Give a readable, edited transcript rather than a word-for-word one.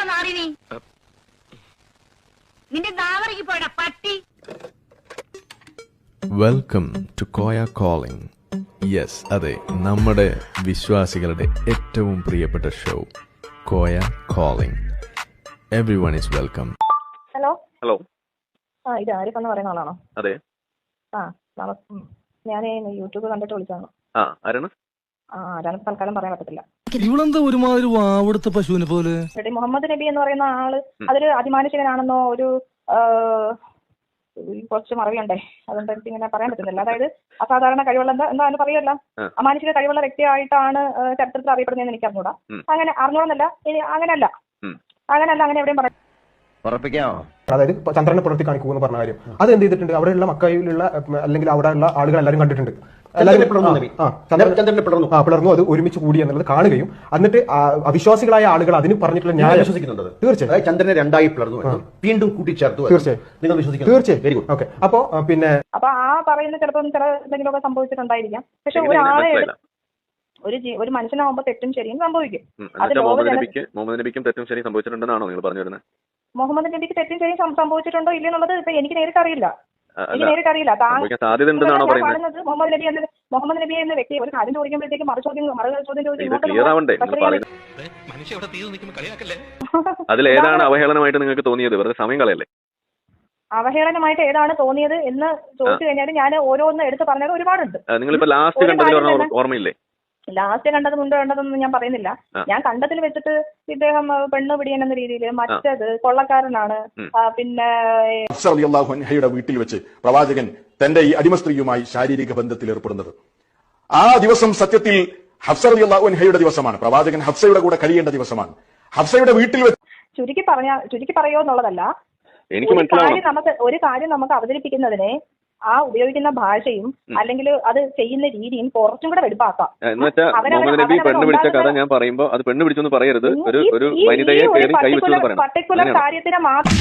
എവിടെയാണോ നാറി നീ? നിന്റെ നാവറിക്ക് പോയടാ പട്ടി. Welcome to Koya calling. Yes, അതെ, നമ്മുടെ വിശ്വാസികളുടെ ഏറ്റവും പ്രിയപ്പെട്ട show Koya calling. Everyone is welcome. Hello hello. ഇത് ആരിഫ് എന്ന് പറയുന്ന ആളാണോ? അതെ. ഞാൻ യൂട്യൂബ് കണ്ടിട്ട് വിളിച്ചാണ്. ആരാണ്? ആരാണ് തൽക്കാലം പറയാൻ പറ്റത്തില്ല. ഇവളെന്താ ഒരുമാതിരി വാവെടുത്ത പശുവിനെ പോലെ? മുഹമ്മദ് നബി എന്ന് പറയുന്ന ആള് അതൊരു അതിമാനുഷികനാണെന്നോ ഒരു കുറച്ച് മറവിയുണ്ടേ, അതുകൊണ്ട് എനിക്ക് ഇങ്ങനെ പറയാൻ പറ്റുന്നില്ല. അതായത് അസാധാരണ കഴിവുള്ള എന്താ പറയുമല്ല, അമാനുഷിക കഴിവുള്ള വ്യക്തിയായിട്ടാണ് ചരിത്രത്തിൽ അറിയപ്പെടുന്നതെന്ന് എനിക്ക് അറിഞ്ഞൂടാ. അങ്ങനെ അറിഞ്ഞോളന്നല്ല, അങ്ങനെ എവിടെയും പറയാം. അതായത് ചന്ദ്രനെ പുലർത്തി കാണിക്കൂ എന്ന് പറഞ്ഞ കാര്യം അത് എന്ത് ചെയ്തിട്ടുണ്ട്? അവിടെയുള്ള മക്കയിലുള്ള അല്ലെങ്കിൽ അവിടെയുള്ള ആളുകൾ എല്ലാവരും കണ്ടിട്ടുണ്ട്. പിളർന്നു, അത് ഒരുമിച്ച് കൂടി എന്നുള്ളത് കാണുകയും എന്നിട്ട് അവിശ്വാസികളായ ആളുകൾ അതിന് പറഞ്ഞിട്ടുള്ള ന്യായം വിശ്വസിക്കുന്നുണ്ട്. തീർച്ചയായും ചന്ദ്രനെ രണ്ടായി പിളർന്നു, വീണ്ടും കൂട്ടിച്ചേർത്തു. തീർച്ചയായും നിങ്ങൾ വിശ്വസിക്കുന്നു. തീർച്ചയായും. Very good. ഓക്കെ. അപ്പൊ ആ പറയുന്ന ചിലപ്പോൾ ചില എന്തെങ്കിലുമൊക്കെ സംഭവിച്ചിട്ടുണ്ടായിരിക്കാം. പക്ഷെ ഒരാളെ ഒരു മനുഷ്യനാവുമ്പോ തെറ്റും ശരിയും സംഭവിക്കും. മുഹമ്മദ് നബിക്കും തെറ്റും ശരിയും സംഭവിച്ചിട്ടുണ്ടെന്നാണോ നിങ്ങൾ പറഞ്ഞു വരുന്നത്? മുഹമ്മദ് നബിക്ക് തെറ്റും ശരിയും സംഭവിച്ചിട്ടുണ്ടോ ഇല്ലെന്നുള്ളത് ഇപ്പൊ എനിക്ക് നേരിട്ടറിയില്ല. മുഹമ്മദ് നബി എന്ന വ്യക്തി ഒരു കാര്യം ചോദിക്കുമ്പോഴത്തേക്ക് മറുചോദ്യം അതിലേതാണ് അവഹേളനമായിട്ട് നിങ്ങൾക്ക് തോന്നിയത്? വെറുതെ സമയം കളയല്ലേ? അവഹേളനമായിട്ട് ഏതാണ് തോന്നിയത് എന്ന് ചോദിച്ചു കഴിഞ്ഞാൽ ഞാൻ ഓരോന്ന് എടുത്ത് പറഞ്ഞത് ഒരുപാടുണ്ട്. നിങ്ങളിപ്പോ ലാസ്റ്റ് കണ്ടതിൽ ഓർമ്മയില്ലേ? ലാസ്റ്റ് കണ്ടത് മുൻപ് കണ്ടതൊന്നും ഞാൻ പറയുന്നില്ല. ഞാൻ കണ്ടതിൽ വെച്ചിട്ട് ഇദ്ദേഹം പെണ്ണ് പിടിയൻ എന്ന രീതിയിൽ, മറ്റത് കൊള്ളക്കാരനാണ്. പിന്നെ വീട്ടിൽ വെച്ച് പ്രവാചകൻ തന്റെ ഈ അടിമ സ്ത്രീയുമായി ശാരീരിക ബന്ധത്തിൽ ഏർപ്പെടുന്നത്, ആ ദിവസം സത്യത്തിൽ ഹഫ്സ റളിയല്ലാഹു അൻഹയുടെ ദിവസമാണ്. പ്രവാചകൻ ഹഫ്സയുടെ കൂടെ കഴിയേണ്ട ദിവസമാണ്. ഹഫ്സയുടെ വീട്ടിൽ വെച്ച് ചുരുക്കി പറയോ എന്നുള്ളതല്ല, ഒരു കാര്യം നമുക്ക് അവതരിപ്പിക്കുന്നതിനെ ആ ഉപയോഗിക്കുന്ന ഭാഷയും അല്ലെങ്കിൽ അത് ചെയ്യുന്ന രീതിയും കുറച്ചും കൂടെ വെടുപ്പാക്കാം. മുഹമ്മദ് നബി പെണ്ണ് പിടിച്ച കഥ ഞാൻ പറയുമ്പോ അത് പെണ്ണ് പിടിച്ചെന്ന് പറയരുത്, ഒരു വനിതയെ പർട്ടിക്കുലർ കാര്യത്തിന് മാത്രം.